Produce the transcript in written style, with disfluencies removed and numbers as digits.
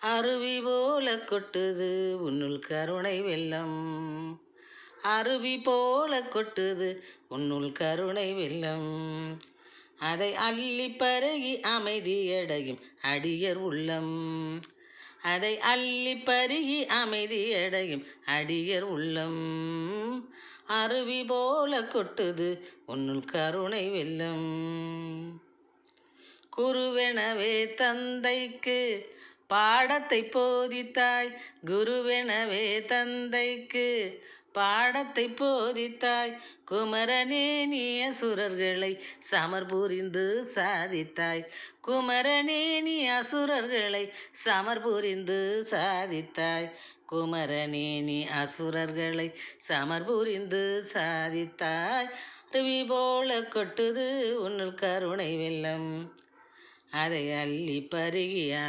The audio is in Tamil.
அருவி போல கொட்டுது உன்னுள் கருணை வெள்ளம். அருவி போல கொட்டுது உன்னுள் கருணை வெள்ளம். அதை அள்ளி பருகி அமைதியடையும் அடியர் உள்ளம். அதை அள்ளி பருகி அமைதியடையும் அடியர் உள்ளம். அருவி போல கொட்டுது உன்னுள் கருணை வெள்ளம். குருவெனவே தந்தைக்கு பாடத்தை போதித்தாய். குருவெனவே தந்தைக்கு பாடத்தை போதித்தாய். குமரனே நீ அசுரர்களை சமர்புரிந்து சாதித்தாய். குமரனே நீ அசுரர்களை சமர்புரிந்து சாதித்தாய். குமரனே நீ அசுரர்களை சமர்புரிந்து சாதித்தாய். அருவி போல கொட்டுது உன்னுள் கருணை வெள்ளம். அதை அள்ளி பருகி